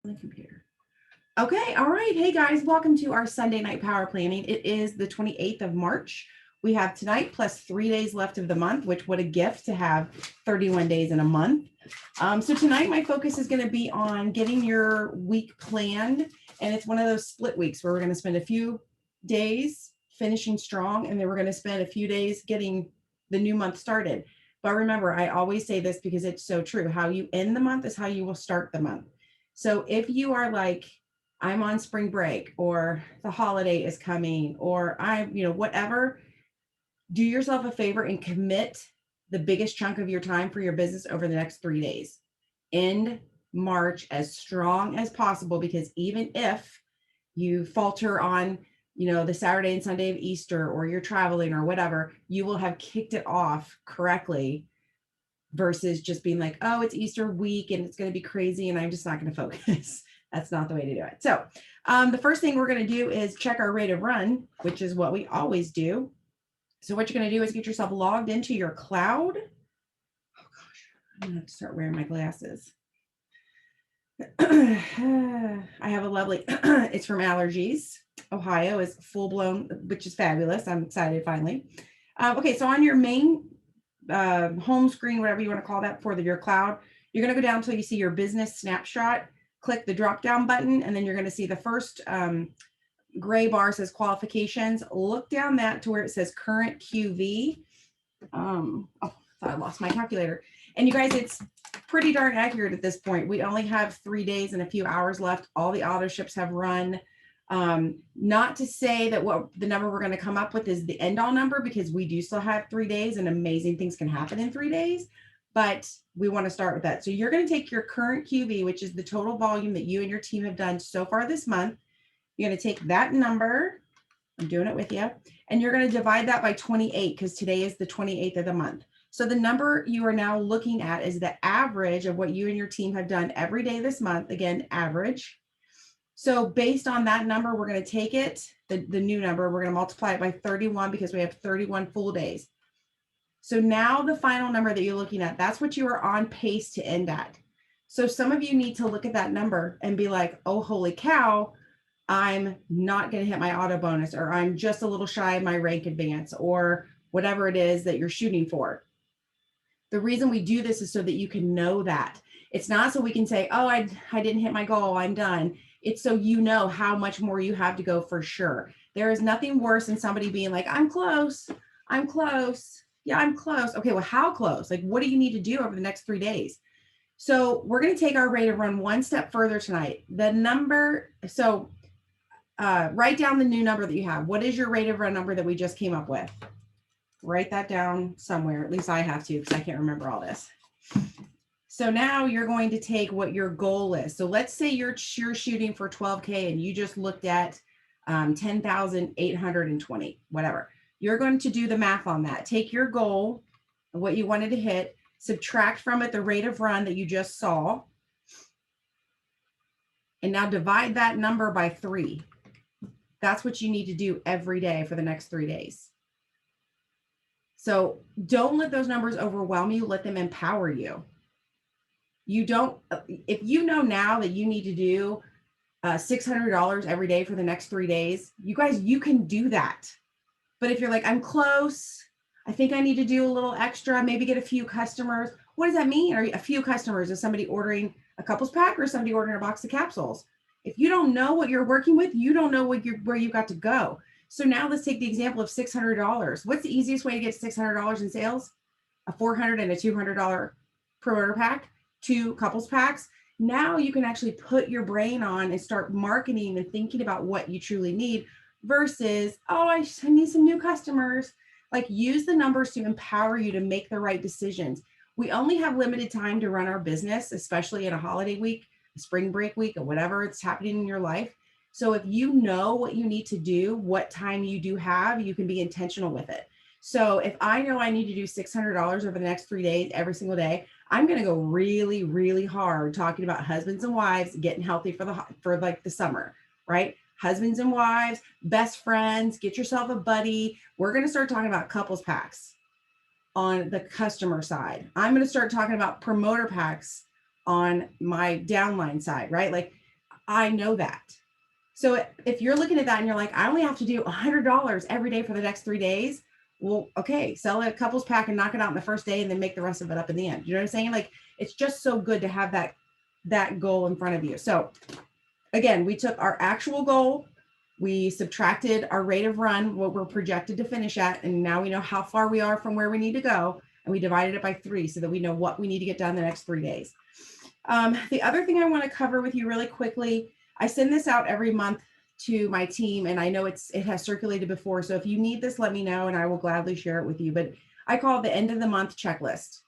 my computer. Okay, all right. Hey guys, welcome to our Sunday night power planning. It is the 28th of March. We have tonight plus 3 days left of the month, which what a gift to have 31 days in a month. So tonight my focus is going to be on getting your week planned. And it's one of those split weeks where we're going to spend a few days finishing strong, and then we're going to spend a few days getting the new month started. But remember, I always say this because it's so true. How you end the month is how you will start the month. So if you are like, I'm on spring break, or the holiday is coming, or whatever, do yourself a favor and commit the biggest chunk of your time for your business over the next 3 days. End March as strong as possible, because even if you falter on, the Saturday and Sunday of Easter, or you're traveling or whatever, you will have kicked it off correctly versus just being like, oh, it's Easter week and it's going to be crazy and I'm just not going to focus. That's not the way to do it. So the first thing we're going to do is check our rate of run, which is what we always do. So what you're going to do is get yourself logged into your cloud. Oh gosh, I'm going to have to start wearing my glasses. I have a lovely, it's from Allergies. Ohio is full blown, which is fabulous. I'm excited finally. Okay, so on your main home screen, whatever you want to call that for your cloud, you're going to go down until you see your business snapshot. Click the drop down button, and then you're going to see the first gray bar says qualifications. Look down that to where it says current QV. Oh, I thought I lost my calculator. And you guys, it's pretty darn accurate at this point. We only have 3 days and a few hours left. All the auto ships have run. Not to say that what the number we're going to come up with is the end all number, because we do still have 3 days and amazing things can happen in 3 days, but we want to start with that. So you're going to take your current QV, which is the total volume that you and your team have done so far this month. You're going to take that number, I'm doing it with you, and you're going to divide that by 28, because today is the 28th of the month. So the number you are now looking at is the average of what you and your team have done every day this month. Again, average. So based on that number, we're going to take it, the new number, we're going to multiply it by 31, because we have 31 full days. So now the final number that you're looking at, that's what you are on pace to end at. So some of you need to look at that number and be like, oh, holy cow, I'm not going to hit my auto bonus, or I'm just a little shy of my rank advance, or whatever it is that you're shooting for. The reason we do this is so that you can know that. It's not so we can say, oh, I didn't hit my goal, I'm done. It's so you know how much more you have to go for sure. There is nothing worse than somebody being like, I'm close. Yeah, I'm close. Okay, well, how close? Like, what do you need to do over the next 3 days? So we're going to take our rate of run one step further tonight. The number, so write down the new number that you have. What is your rate of run number that we just came up with? Write that down somewhere. At least I have to, because I can't remember all this. So now you're going to take what your goal is. So let's say you're shooting for 12K and you just looked at 10,820, whatever. You're going to do the math on that. Take your goal, what you wanted to hit, subtract from it the rate of run that you just saw, and now divide that number by 3. That's what you need to do every day for the next 3 days. So don't let those numbers overwhelm you. Let them empower you. You don't, if you know now that you need to do $600 every day for the next 3 days, you guys, you can do that. But if you're like, I'm close, I think I need to do a little extra, maybe get a few customers. What does that mean? Are a few customers? Is somebody ordering a couples pack, or somebody ordering a box of capsules? If you don't know what you're working with, you don't know where you got to go. So now let's take the example of $600. What's the easiest way to get $600 in sales? A $400 and a $200 per order pack, 2 couples packs. Now you can actually put your brain on and start marketing and thinking about what you truly need versus, oh, I need some new customers. Like, use the numbers to empower you to make the right decisions. We only have limited time to run our business, especially in a holiday week, a spring break week, or whatever it's happening in your life. So if you know what you need to do, what time you do have, you can be intentional with it. So if I know I need to do $600 over the next 3 days, every single day, I'm going to go really, really hard talking about husbands and wives getting healthy for like the summer, right? Husbands and wives, best friends, get yourself a buddy. We're going to start talking about couples packs on the customer side. I'm going to start talking about promoter packs on my downline side, right? Like, I know that. So if you're looking at that and you're like, I only have to do $100 every day for the next 3 days. Well, okay, sell a couples pack and knock it out in the first day and then make the rest of it up in the end. You know what I'm saying? Like, it's just so good to have that goal in front of you. So again, we took our actual goal, we subtracted our rate of run, what we're projected to finish at, and now we know how far we are from where we need to go. And we divided it by 3 so that we know what we need to get done the next 3 days. The other thing I want to cover with you really quickly, I send this out every month to my team, and I know it has circulated before. So if you need this, let me know and I will gladly share it with you. But I call it the end of the month checklist.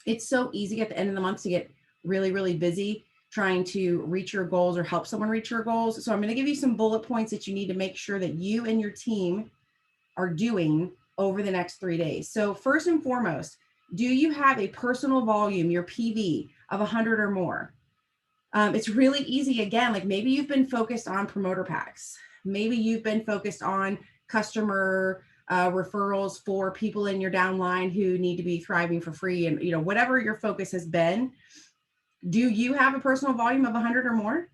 It's so easy at the end of the month to get really, really busy trying to reach your goals or help someone reach your goals. So I'm going to give you some bullet points that you need to make sure that you and your team are doing over the next 3 days. So first and foremost, do you have a personal volume, your PV, of 100 or more? It's really easy. Again, like maybe you've been focused on promoter packs. Maybe you've been focused on customer referrals for people in your downline who need to be thriving for free. And, whatever your focus has been, do you have a personal volume of 100 or more?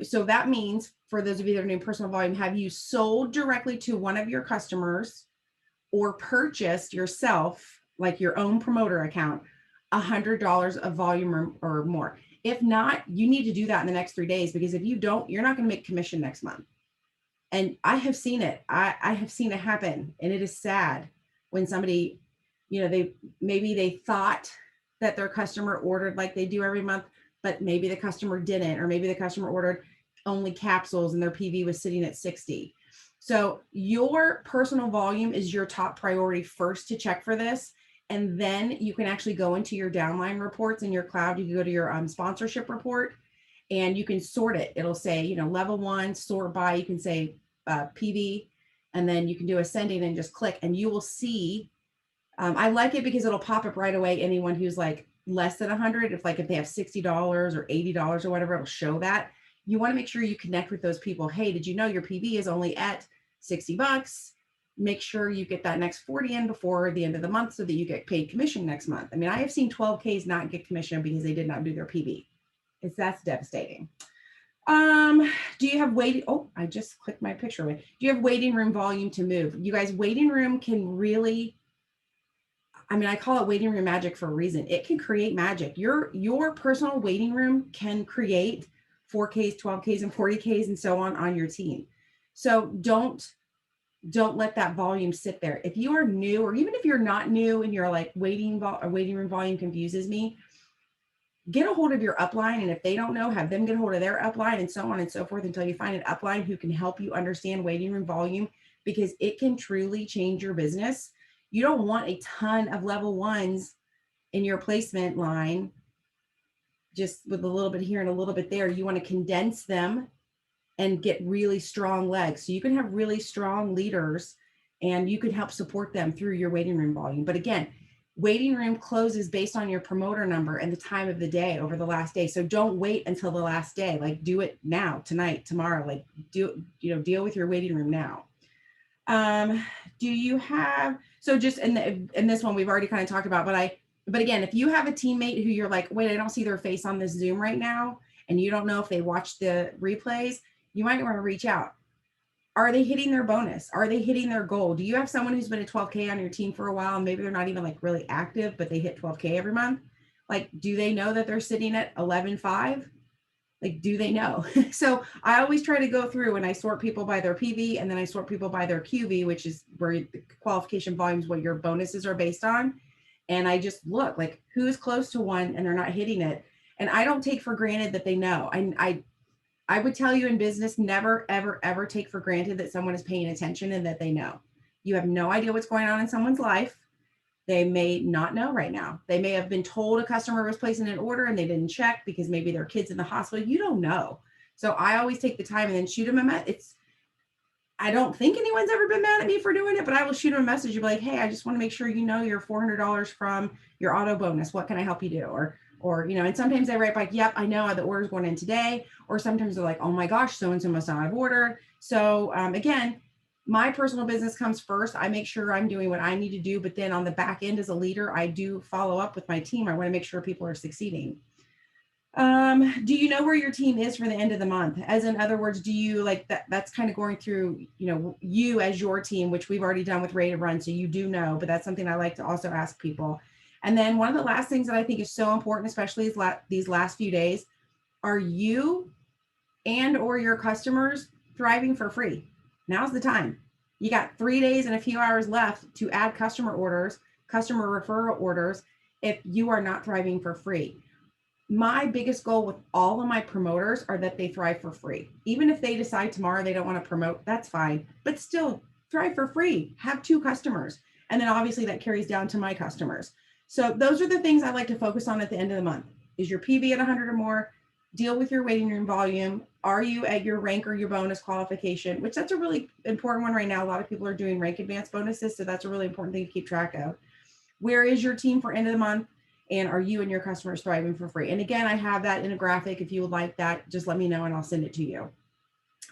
So that means for those of you that are doing personal volume, have you sold directly to one of your customers or purchased yourself, like your own promoter account, $100 of volume or more? If not, you need to do that in the next 3 days, because if you don't, you're not going to make commission next month. And I have seen it. I have seen it happen. And it is sad when somebody, they thought that their customer ordered like they do every month, but maybe the customer didn't, or maybe the customer ordered only capsules and their PV was sitting at 60. So your personal volume is your top priority first to check for this. And then you can actually go into your downline reports in your cloud. You can go to your sponsorship report and you can sort it. It'll say, level 1, sort by, you can say PV, and then you can do ascending and just click and you will see. I like it because it'll pop up right away. Anyone who's like less than 100, if they have $60 or $80 or whatever, it'll show that. You want to make sure you connect with those people. Hey, did you know your PV is only at $60? Make sure you get that next 40 in before the end of the month so that you get paid commission next month. I mean, I have seen 12Ks not get commission because they did not do their PV. That's devastating. Do you have waiting? Oh, I just clicked my picture away. Do you have waiting room volume to move? You guys, waiting room can really, I call it waiting room magic for a reason. It can create magic. Your personal waiting room can create 4Ks, 12Ks, and 40Ks and so on your team. So don't let that volume sit there. If you are new, or even if you're not new and you're like waiting room volume confuses me, get a hold of your upline. And if they don't know, have them get a hold of their upline and so on and so forth until you find an upline who can help you understand waiting room volume, because it can truly change your business. You don't want a ton of level 1s in your placement line, just with a little bit here and a little bit there. You want to condense them and get really strong legs. So you can have really strong leaders and you can help support them through your waiting room volume. But again, waiting room closes based on your promoter number and the time of the day over the last day. So don't wait until the last day. Like, do it now, tonight, tomorrow. Like, deal with your waiting room now. Do you have, so just in this one, we've already kind of talked about, but again, if you have a teammate who you're like, wait, I don't see their face on this Zoom right now, and you don't know if they watch the replays, you might want to reach out. Are they hitting their bonus? Are they hitting their goal? Do you have someone who's been at 12K on your team for a while and maybe they're not even like really active, but they hit 12K every month? Like, do they know that they're sitting at 11.5? Like, do they know? So I always try to go through and I sort people by their PV, and then I sort people by their QV, which is where the qualification volumes, what your bonuses are based on. And I just look like who's close to 1 and they're not hitting it. And I don't take for granted that they know. I would tell you in business, never, ever, ever take for granted that someone is paying attention and that they know. You have no idea what's going on in someone's life. They may not know right now. They may have been told a customer was placing an order and they didn't check because maybe their kid's in the hospital. You don't know. So I always take the time and then shoot them a message. I don't think anyone's ever been mad at me for doing it, but I will shoot them a message and be like, hey, I just want to make sure you know your $400 from your auto bonus. What can I help you do? Or, and sometimes they write back, yep, I know the order's going in today. Or sometimes they're like, oh my gosh, so-and-so must not have ordered. So again, my personal business comes first. I make sure I'm doing what I need to do. But then on the back end as a leader, I do follow up with my team. I want to make sure people are succeeding. Do you know where your team is for the end of the month? As in other words, do you like that? That's kind of going through, you as your team, which we've already done with Ready to Run. So you do know, but that's something I like to also ask people. And then one of the last things that I think is so important, especially these last few days, are you and or your customers thriving for free? Now's the time. You got 3 days and a few hours left to add customer orders, customer referral orders, if you are not thriving for free. My biggest goal with all of my promoters are that they thrive for free. Even if they decide tomorrow they don't want to promote, that's fine, but still thrive for free. Have 2 customers. And then obviously that carries down to my customers. So those are the things I like to focus on at the end of the month. Is your PV at 100 or more? Deal with your waiting room volume. Are you at your rank or your bonus qualification? Which that's a really important one right now. A lot of people are doing rank advanced bonuses. So that's a really important thing to keep track of. Where is your team for end of the month? And are you and your customers thriving for free? And again, I have that in a graphic. If you would like that, just let me know and I'll send it to you.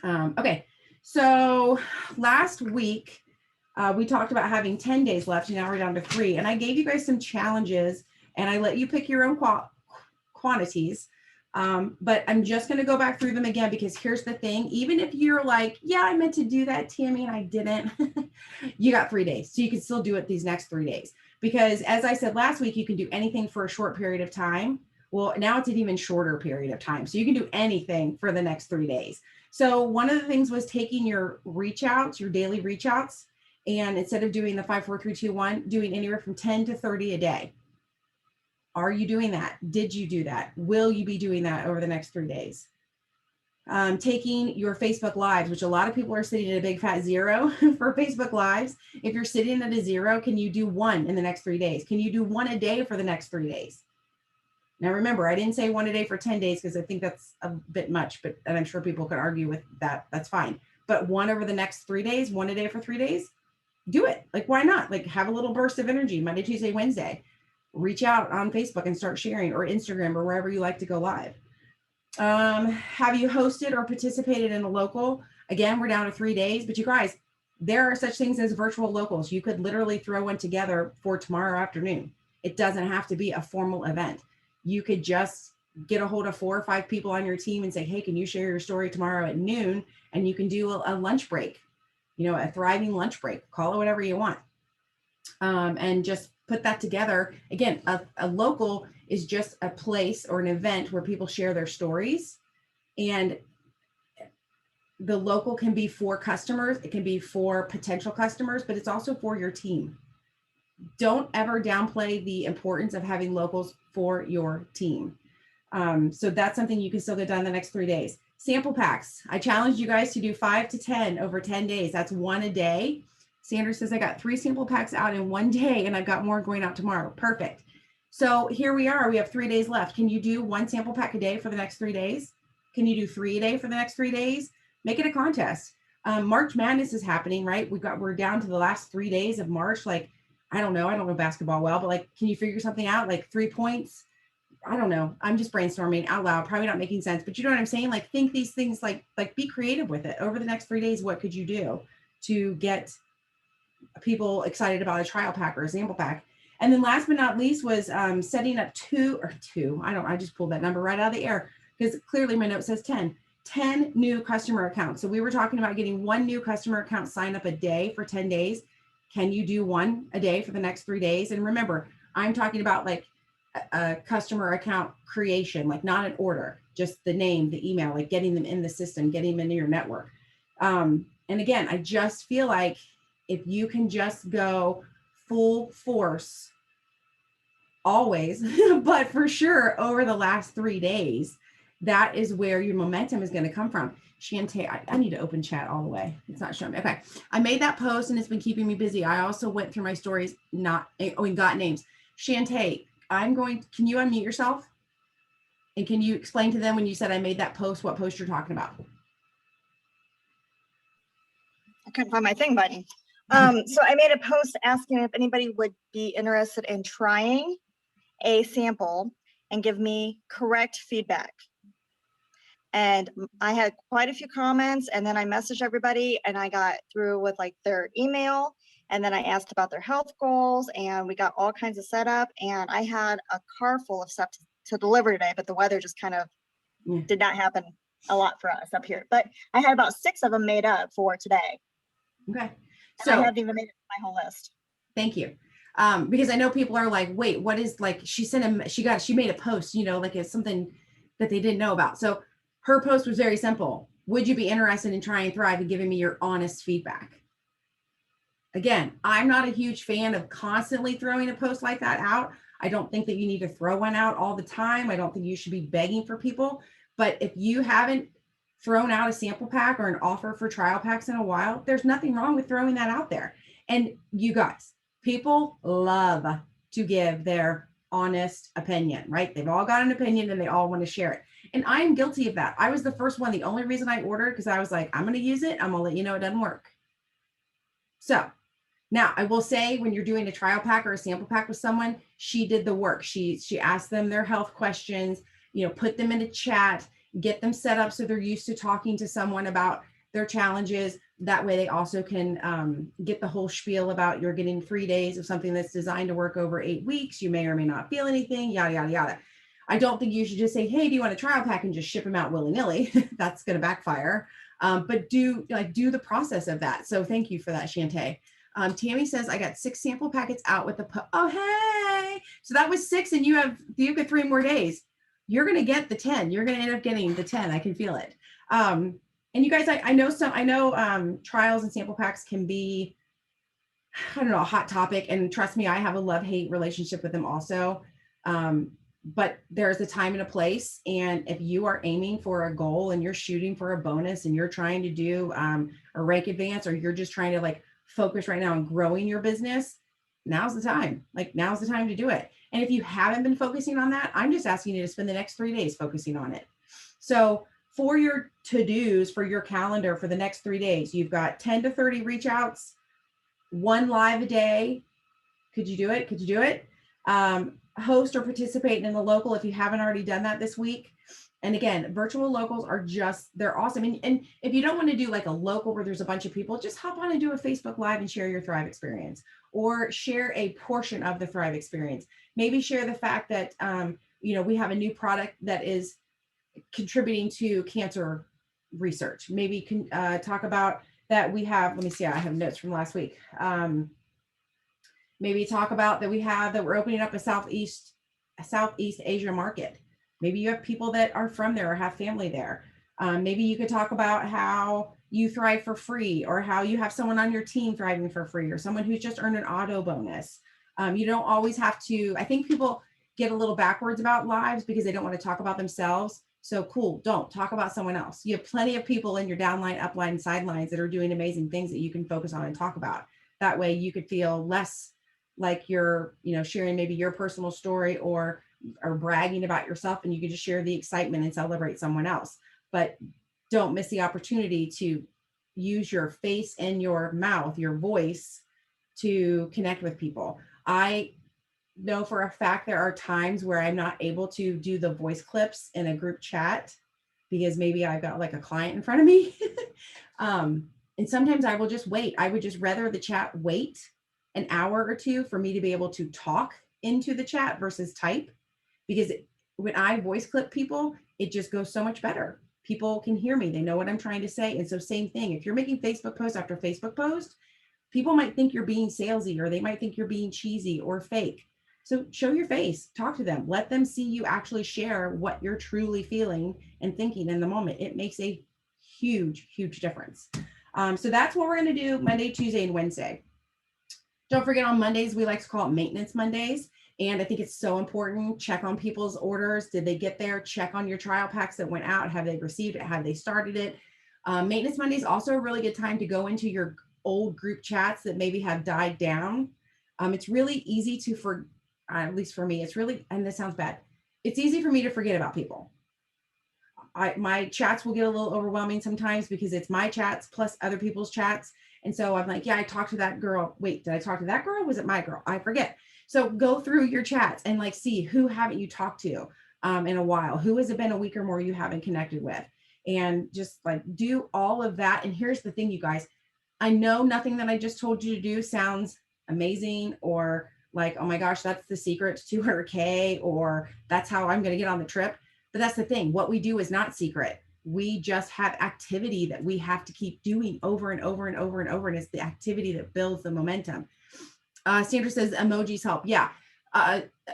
Okay, so last week, we talked about having 10 days left, and now we're down to 3. And I gave you guys some challenges and I let you pick your own quantities. But I'm just going to go back through them again, because here's the thing. Even if you're like, yeah, I meant to do that, Tammy, and I didn't, you got 3 days. So you can still do it these next 3 days. Because as I said last week, you can do anything for a short period of time. Well, now it's an even shorter period of time. So you can do anything for the next 3 days. So one of the things was taking your reach outs, your daily reach outs, and instead of doing the 5, 4, 3, 2, 1, doing anywhere from 10 to 30 a day. Are you doing that? Did you do that? Will you be doing that over the next 3 days? Taking your Facebook Lives, which a lot of people are sitting at a big fat 0 for Facebook Lives. If you're sitting at a 0, can you do 1 in the next 3 days? Can you do 1 a day for the next 3 days? Now, remember, I didn't say 1 a day for 10 days because I think that's a bit much, and I'm sure people could argue with that. That's fine. But 1 over the next 3 days, 1 a day for 3 days, do it. Like, why not? Like, have a little burst of energy Monday, Tuesday, Wednesday. Reach out on Facebook and start sharing, or Instagram, or wherever you like to go live. Have you hosted or participated in a local? Again, we're down to 3 days, but you guys, there are such things as virtual locals. You could literally throw one together for tomorrow afternoon. It doesn't have to be a formal event. You could just get a hold of 4 or 5 people on your team and say, hey, can you share your story tomorrow at noon? And you can do a lunch break, a thriving lunch break, call it whatever you want. And just put that together. Again, a local is just a place or an event where people share their stories, and the local can be for customers. It can be for potential customers, but it's also for your team. Don't ever downplay the importance of having locals for your team. So that's something you can still get done in the next 3 days. Sample packs. I challenged you guys to do 5 to 10 over 10 days. That's 1 a day. Sandra says, I got 3 sample packs out in 1 day and I've got more going out tomorrow. Perfect. So here we are. We have 3 days left. Can you do 1 sample pack a day for the next 3 days? Can you do 3 a day for the next 3 days? Make it a contest. March Madness is happening, right? We're down to the last 3 days of March. Like, I don't know basketball well, but like, can you figure something out? Like 3 points? I don't know. I'm just brainstorming out loud, probably not making sense, but you know what I'm saying? Like, think these things, like be creative with it. Over the next 3 days, what could you do to get people excited about a trial pack or a sample pack? And then last but not least was setting up two. I just pulled that number right out of the air because clearly my note says 10 new customer accounts. So we were talking about getting 1 new customer account sign up a day for 10 days. Can you do 1 a day for the next 3 days? And remember, I'm talking about like a customer account creation, like not an order, just the name, the email, like getting them in the system, getting them into your network. And again, I just feel like if you can just go full force always, but for sure over the last 3 days, that is where your momentum is going to come from. Shantae, I need to open chat all the way. It's not showing me. Okay. I made that post and it's been keeping me busy. I also went through my stories, and got names. Shantae, can you unmute yourself? And can you explain to them when you said I made that post, what post you're talking about? I couldn't find my thing button. So I made a post asking if anybody would be interested in trying a sample and give me correct feedback. And I had quite a few comments, and then I messaged everybody and I got through with like their email, and then I asked about their health goals, and we got all kinds of setup, and I had a car full of stuff to deliver today, but the weather just kind of Yeah. did not happen a lot for us up here. But I had about 6 of them made up for today. Okay. And I So haven't even made it to my whole list. thank you. Because I know people are like, wait, what is, like, she made a post, you know, like it's something that they didn't know about. So her post was very simple. Would you be interested in trying Thrive and giving me your honest feedback? Again, I'm not a huge fan of constantly throwing a post like that out. I don't think that you need to throw one out all the time. I don't think you should be begging for people. But if you haven't thrown out a sample pack or an offer for trial packs in a while, there's nothing wrong with throwing that out there. And you guys, people love to give their honest opinion, right? They've all got an opinion and they all want to share it. And I am guilty of that. I was the first one. The only reason I ordered, because I was like, I'm going to use it. I'm going to let you know it doesn't work. So now I will say, when you're doing a trial pack or a sample pack with someone, she did the work. She asked them their health questions, you know, put them in a chat, get them set up so they're used to talking to someone about their challenges. That way they also can get the whole spiel about you're getting 3 days of something that's designed to work over 8 weeks. You may or may not feel anything, yada, yada, yada. I don't think you should just say, hey, do you want a trial pack, and just ship them out willy-nilly. That's going to backfire. But do the process of that. So thank you for that, Shantae. Tammy says, I got 6 sample packets out with the, oh, hey. So that was 6 and you get 3 more days. You're going to get the 10. You're going to end up getting the 10. I can feel it. And you guys, I know trials and sample packs can be, I don't know, a hot topic. And trust me, I have a love-hate relationship with them also. But there's a time and a place. And if you are aiming for a goal and you're shooting for a bonus and you're trying to do a rank advance, or you're just trying to like focus right now on growing your business, now's the time. Like, now's the time to do it. And if you haven't been focusing on that, I'm just asking you to spend the next 3 days focusing on it. So for your to-dos, for your calendar for the next 3 days, you've got 10 to 30 reach outs, 1 live a day. Could you do it? Could you do it? Host or participate in the local if you haven't already done that this week. And again, virtual locals are they're awesome. And if you don't want to do like a local where there's a bunch of people, just hop on and do a Facebook Live and share your Thrive experience, or share a portion of the Thrive experience. Maybe share the fact that, we have a new product that is contributing to cancer research. Maybe can talk about that we have, let me see, I have notes from last week. Maybe talk about that we're opening up a Southeast Asia market. Maybe you have people that are from there or have family there. Maybe you could talk about how you thrive for free, or how you have someone on your team thriving for free, or someone who's just earned an auto bonus. You don't always have to, I think people get a little backwards about lives because they don't want to talk about themselves. So cool, don't talk about someone else. You have plenty of people in your downline, upline, and sidelines that are doing amazing things that you can focus on and talk about. That way you could feel less like you're, sharing maybe your personal story or bragging about yourself, and you can just share the excitement and celebrate someone else. But don't miss the opportunity to use your face and your mouth, your voice, to connect with people. I know for a fact there are times where I'm not able to do the voice clips in a group chat because maybe I've got like a client in front of me. And sometimes I will just wait. I would just rather the chat wait an hour or 2 for me to be able to talk into the chat versus type, because when I voice clip people, it just goes so much better. People can hear me. They know what I'm trying to say. And so same thing, if you're making Facebook post after Facebook post, people might think you're being salesy, or they might think you're being cheesy or fake. So show your face, talk to them, let them see you actually share what you're truly feeling and thinking in the moment. It makes a huge, huge difference. So that's what we're going to do Monday, Tuesday, and Wednesday. Don't forget, on Mondays, we like to call it Maintenance Mondays. And I think it's so important. Check on people's orders. Did they get there? Check on your trial packs that went out. Have they received it? Have they started it? Maintenance Monday is also a really good time to go into your old group chats that maybe have died down. It's really easy to, at least for me, it's really, and this sounds bad, it's easy for me to forget about people. My chats will get a little overwhelming sometimes because it's my chats plus other people's chats. And so I'm like, yeah, I talked to that girl. Wait, did I talk to that girl? Was it my girl? I forget. So go through your chats and like see who haven't you talked to in a while. Who has it been a week or more you haven't connected with? And just like do all of that. And here's the thing, you guys, I know nothing that I just told you to do sounds amazing or like, oh my gosh, that's the secret to 200K, or that's how I'm going to get on the trip. But that's the thing. What we do is not secret. We just have activity that we have to keep doing over and over and over and over. And it's the activity that builds the momentum. Sandra says emojis help. Yeah.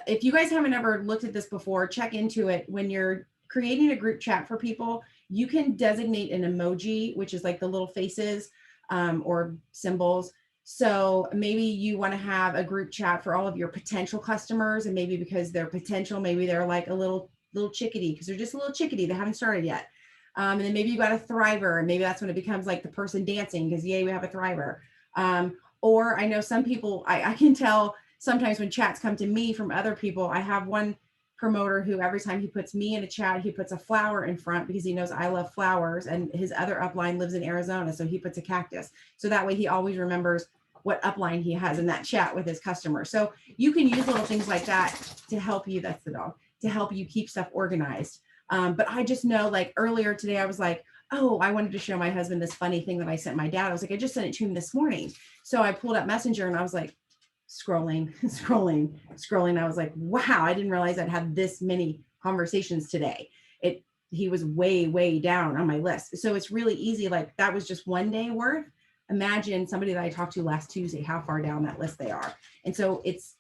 If you guys haven't ever looked at this before, check into it. When you're creating a group chat for people, you can designate an emoji, which is like the little faces or symbols. So maybe you want to have a group chat for all of your potential customers, and maybe because they're potential, maybe they're like a little chickadee because they're just a little chickadee. They haven't started yet. And then maybe you got a thriver, and maybe that's when it becomes like the person dancing because yay, we have a thriver. Or I know some people, I can tell sometimes when chats come to me from other people. I have one promoter who every time he puts me in a chat, he puts a flower in front because he knows I love flowers, and his other upline lives in Arizona. So he puts a cactus. So that way he always remembers what upline he has in that chat with his customer. So you can use little things like that to help you, that's the dog, to help you keep stuff organized. But I just know, like earlier today, I was like, oh, I wanted to show my husband this funny thing that I sent my dad. I was like, I just sent it to him this morning. So I pulled up Messenger and I was like, scrolling. I was like, wow, I didn't realize I'd had this many conversations today. He was way down on my list. So it's really easy. Like that was just one day worth. Imagine somebody that I talked to last Tuesday, how far down that list they are. And so it's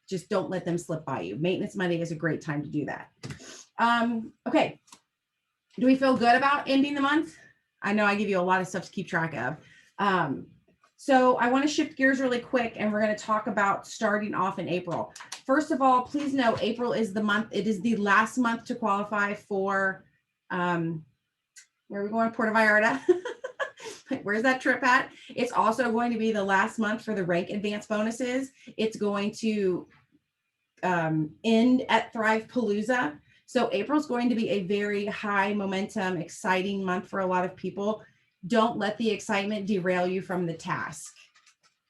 just, don't let them slip by you. Maintenance Monday is a great time to do that. Okay. Do we feel good about ending the month? I know I give you a lot of stuff to keep track of. So I want to shift gears really quick, and we're going to talk about starting off in April. First of all, please know April is the month. It is the last month to qualify for, where are we going? Puerto Vallarta. Where's that trip at? It's also going to be the last month for the rank advance bonuses. It's going to end at Thrive Palooza. So April's going to be a very high momentum, exciting month for a lot of people. Don't let the excitement derail you from the task.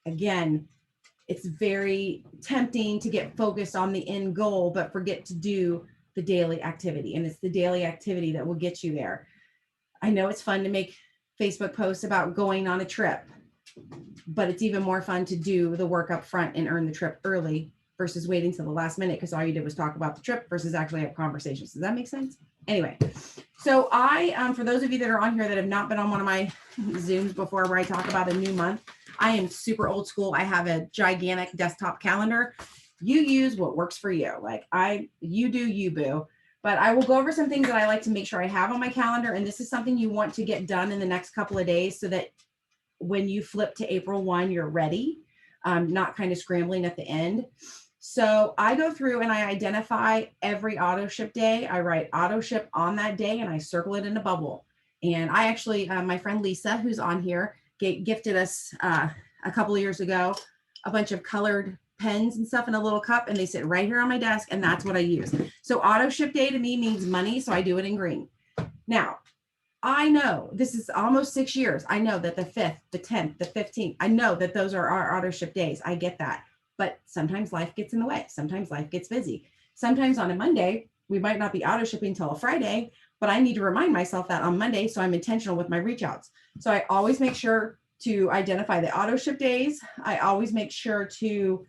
Again, it's very tempting to get focused on the end goal, but forget to do the daily activity. And it's the daily activity that will get you there. I know it's fun to make Facebook posts about going on a trip, but it's even more fun to do the work up front and earn the trip early versus waiting till the last minute because all you did was talk about the trip versus actually have conversations. Does that make sense? Anyway, so for those of you that are on here that have not been on one of my Zooms before where I talk about a new month, I am super old school. I have a gigantic desktop calendar. You use what works for you. Like you do you, boo. But I will go over some things that I like to make sure I have on my calendar. And this is something you want to get done in the next couple of days so that when you flip to April 1, you're ready, not kind of scrambling at the end. So I go through and I identify every auto ship day. I write auto ship on that day and I circle it in a bubble. And I actually, my friend Lisa, who's on here, gifted us a couple of years ago a bunch of colored pens and stuff in a little cup, and they sit right here on my desk, and that's what I use. So auto ship day to me means money, so I do it in green. Now, I know this is almost 6 years. I know that the 5th, the 10th, the 15th, I know that those are our auto ship days. I get that. But sometimes life gets in the way. Sometimes life gets busy. Sometimes on a Monday, we might not be auto shipping until a Friday, but I need to remind myself that on Monday, so I'm intentional with my reach outs. So I always make sure to identify the auto ship days. I always make sure to,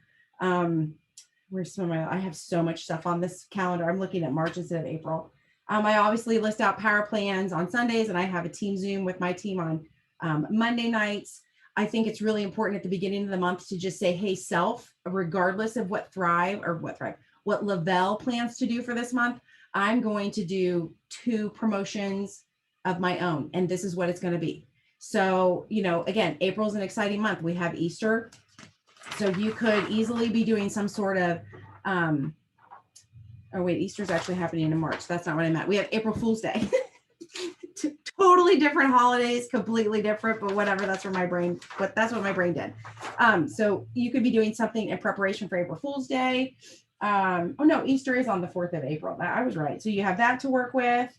where's some of my, I have so much stuff on this calendar. I'm looking at March instead of April. I obviously list out power plans on Sundays, and I have a team Zoom with my team on Monday nights. I think it's really important at the beginning of the month to just say, hey, self, regardless of what Lavelle plans to do for this month, I'm going to do 2 promotions of my own, and this is what it's going to be. So, again, April's an exciting month. We have Easter. So you could easily be doing some sort of, Easter's actually happening in March. That's not what I meant. We have April Fool's Day. Totally different holidays, completely different, but whatever, that's what my brain did. So you could be doing something in preparation for April Fool's Day. Easter is on the 4th of April. I was right. So you have that to work with.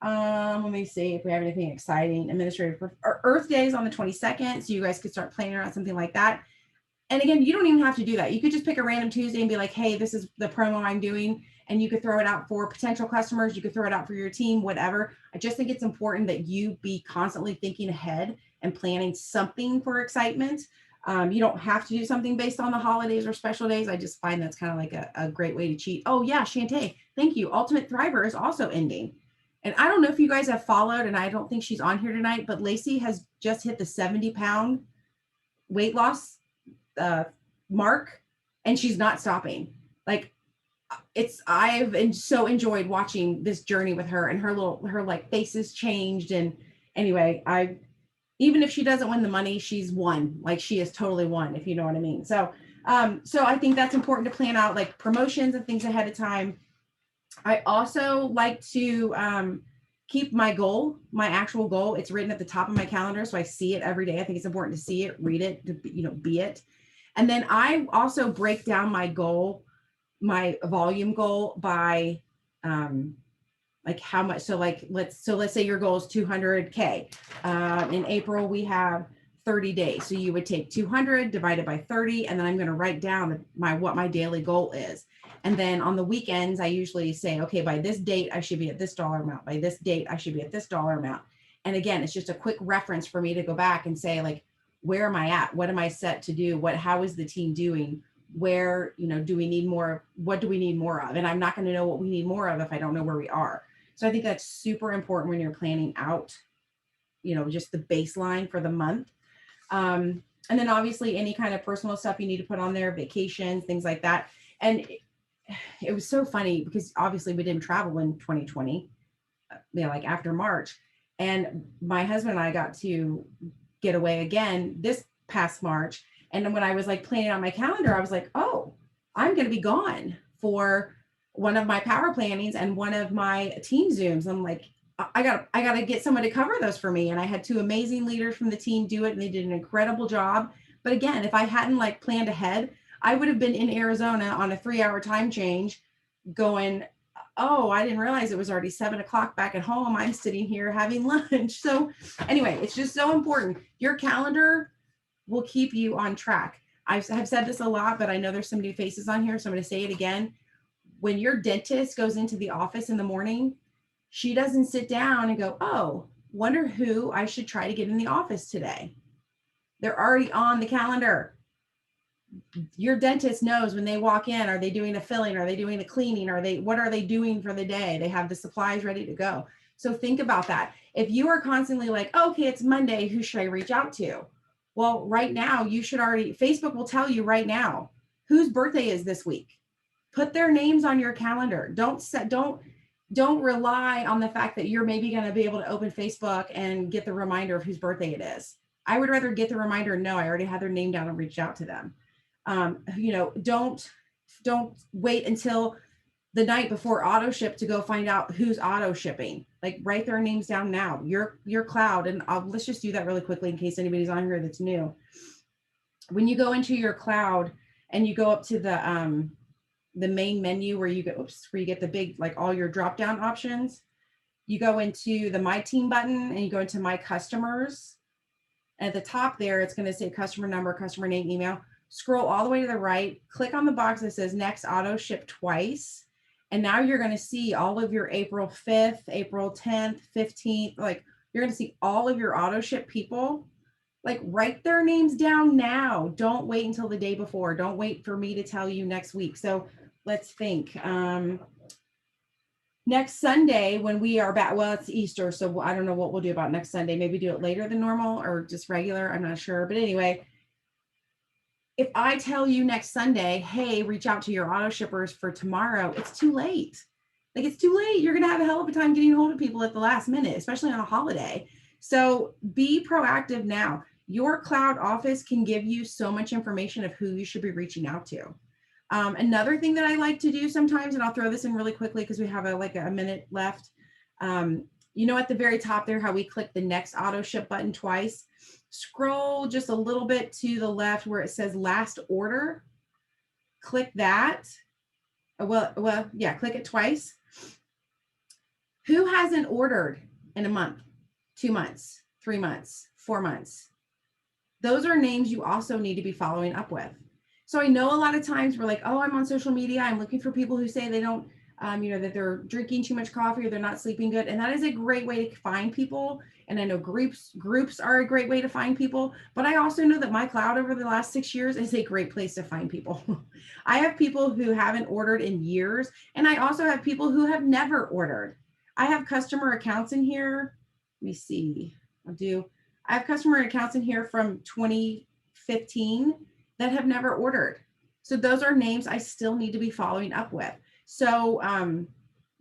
Let me see if we have anything exciting. Administrative Earth Day is on the 22nd. So you guys could start planning around something like that. And again, you don't even have to do that. You could just pick a random Tuesday and be like, hey, this is the promo I'm doing. And you could throw it out for potential customers. You could throw it out for your team, whatever. I just think it's important that you be constantly thinking ahead and planning something for excitement. You don't have to do something based on the holidays or special days. I just find that's kind of like a great way to cheat. Oh yeah, Shantae, thank you. Ultimate Thriver is also ending. And I don't know if you guys have followed, and I don't think she's on here tonight, but Lacey has just hit the 70-pound weight loss uh, mark, and she's not stopping. Like I've so enjoyed watching this journey with her, and her like faces changed. And anyway, even if she doesn't win the money, she's won. Like she is totally won, if you know what I mean. So I think that's important to plan out like promotions and things ahead of time. I also like to keep my goal, my actual goal. It's written at the top of my calendar, so I see it every day. I think it's important to see it, read it, to be it. And then I also break down my goal, my volume goal by like how much. So like let's say your goal is 200K. In April we have 30 days. So you would take 200 divided by 30, and then I'm going to write down what my daily goal is. And then on the weekends, I usually say, okay, by this date, I should be at this dollar amount. By this date, I should be at this dollar amount. And again, it's just a quick reference for me to go back and say, like, where am I at? What am I set to do? How is the team doing? Where, do we need more? What do we need more of? And I'm not going to know what we need more of if I don't know where we are. So I think that's super important when you're planning out, just the baseline for the month. And then obviously any kind of personal stuff you need to put on there, vacations, things like that. And it was so funny because obviously we didn't travel in 2020, like after March. And my husband and I got to get away again this past March. And then when I was like planning on my calendar, I was like, oh, I'm going to be gone for one of my power plannings and one of my team Zooms. I'm like, I got to get someone to cover those for me. And I had two amazing leaders from the team do it, and they did an incredible job. But again, if I hadn't like planned ahead, I would have been in Arizona on a 3-hour time change going, oh, I didn't realize it was already 7 o'clock back at home. I'm sitting here having lunch. So anyway, it's just so important. Your calendar will keep you on track. I have said this a lot, but I know there's some new faces on here, so I'm going to say it again. When your dentist goes into the office in the morning, she doesn't sit down and go, oh, wonder who I should try to get in the office today. They're already on the calendar. Your dentist knows when they walk in, are they doing a filling? Are they doing a cleaning? What are they doing for the day? They have the supplies ready to go. So think about that. If you are constantly like, okay, it's Monday, who should I reach out to? Well, right now Facebook will tell you right now whose birthday is this week. Put their names on your calendar. Don't rely on the fact that you're maybe going to be able to open Facebook and get the reminder of whose birthday it is. I would rather get the reminder. No, I already had their name down and reached out to them. Don't wait until the night before auto ship to go find out who's auto shipping. Like write their names down now. Your cloud, and let's just do that really quickly in case anybody's on here that's new. When you go into your cloud and you go up to the main menu where you get the big, like all your drop down options, you go into the My Team button and you go into My Customers. And at the top there, it's going to say customer number, customer name, email. Scroll all the way to the right, click on the box that says next auto ship twice. And now you're going to see all of your April 5th, April 10th, 15th, like you're going to see all of your auto ship people. Like write their names down now. Don't wait until the day before. Don't wait for me to tell you next week. So let's think. Next Sunday when we are back, well, it's Easter, so I don't know what we'll do about next Sunday. Maybe do it later than normal or just regular. I'm not sure. But anyway, if I tell you next Sunday, hey, reach out to your auto shippers for tomorrow, it's too late. Like it's too late. You're going to have a hell of a time getting a hold of people at the last minute, especially on a holiday. So be proactive now. Your cloud office can give you so much information of who you should be reaching out to. Another thing that I like to do sometimes, and I'll throw this in really quickly because we have a minute left. At the very top there, how we click the next auto ship button twice. Scroll just a little bit to the left where it says last order. Click that. Click it twice. Who hasn't ordered in a month, 2 months, 3 months, 4 months? Those are names you also need to be following up with. So I know a lot of times we're like, oh, I'm on social media. I'm looking for people who say they don't that they're drinking too much coffee or they're not sleeping good. And that is a great way to find people. And I know groups are a great way to find people, but I also know that my cloud over the last 6 years is a great place to find people. I have people who haven't ordered in years, and I also have people who have never ordered. I have customer accounts in here. Let me see. I have customer accounts in here from 2015 that have never ordered. So those are names I still need to be following up with. So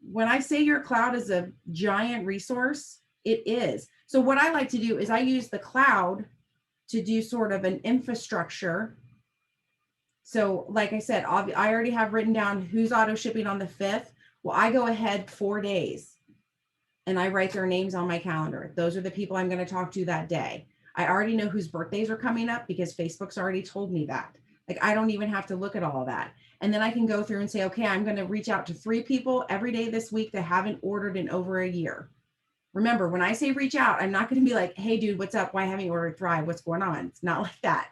when I say your cloud is a giant resource, it is. So what I like to do is I use the cloud to do sort of an infrastructure. So like I said, I already have written down who's auto shipping on the 5th. Well, I go ahead 4 days and I write their names on my calendar. Those are the people I'm going to talk to that day. I already know whose birthdays are coming up because Facebook's already told me that. Like, I don't even have to look at all of that. And then I can go through and say, okay, I'm going to reach out to 3 people every day this week that haven't ordered in over a year. Remember, when I say reach out, I'm not going to be like, hey, dude, what's up? Why haven't you ordered Thrive? What's going on? It's not like that.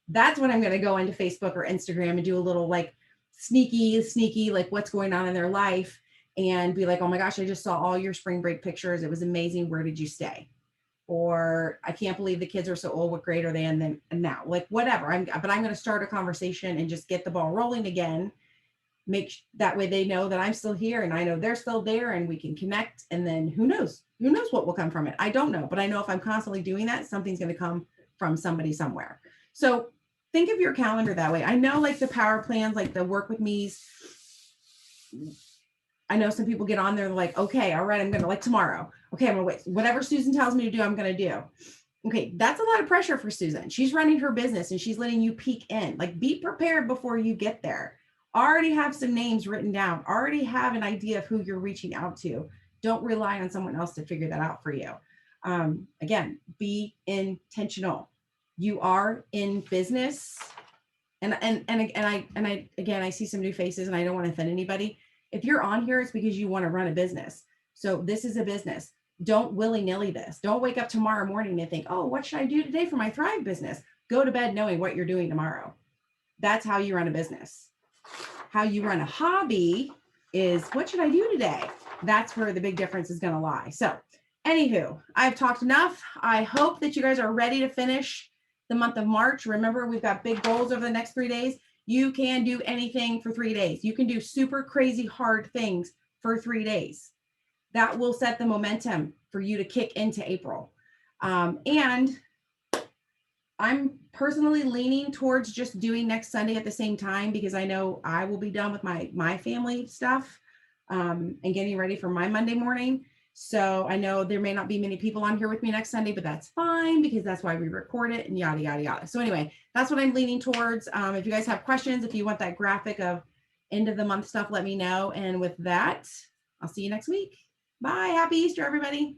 That's when I'm going to go into Facebook or Instagram and do a little like sneaky, like what's going on in their life and be like, oh my gosh, I just saw all your spring break pictures. It was amazing. Where did you stay? Or I can't believe the kids are so old. What grade are they in then and now? Like whatever. But I'm going to start a conversation and just get the ball rolling again. That way they know that I'm still here and I know they're still there and we can connect. And then who knows what will come from it? I don't know, but I know if I'm constantly doing that, something's going to come from somebody somewhere. So think of your calendar that way. I know like the power plans, like the work with me's, I know some people get on there like, okay, all right, I'm going to like tomorrow. Okay, I'm going to wait. Whatever Susan tells me to do, I'm going to do. Okay, that's a lot of pressure for Susan. She's running her business and she's letting you peek in. Like be prepared before you get there. Already have some names written down. Already have an idea of who you're reaching out to. Don't rely on someone else to figure that out for you. Again, be intentional. You are in business. And I see some new faces and I don't want to offend anybody. If you're on here, it's because you want to run a business. So this is a business. Don't willy-nilly this. Don't wake up tomorrow morning and think, oh, what should I do today for my Thrive business? Go to bed knowing what you're doing tomorrow. That's how you run a business. How you run a hobby is, what should I do today? That's where the big difference is going to lie. So anywho, I've talked enough. I hope that you guys are ready to finish the month of March. Remember, we've got big goals over the next 3 days. You can do anything for 3 days. You can do super crazy hard things for 3 days. That will set the momentum for you to kick into April. And I'm personally leaning towards just doing next Sunday at the same time because I know I will be done with my family stuff and getting ready for my Monday morning. So I know there may not be many people on here with me next Sunday, but that's fine because that's why we record it and yada, yada, yada. So anyway, that's what I'm leaning towards. If you guys have questions, if you want that graphic of end of the month stuff, let me know. And with that, I'll see you next week. Bye. Happy Easter, everybody.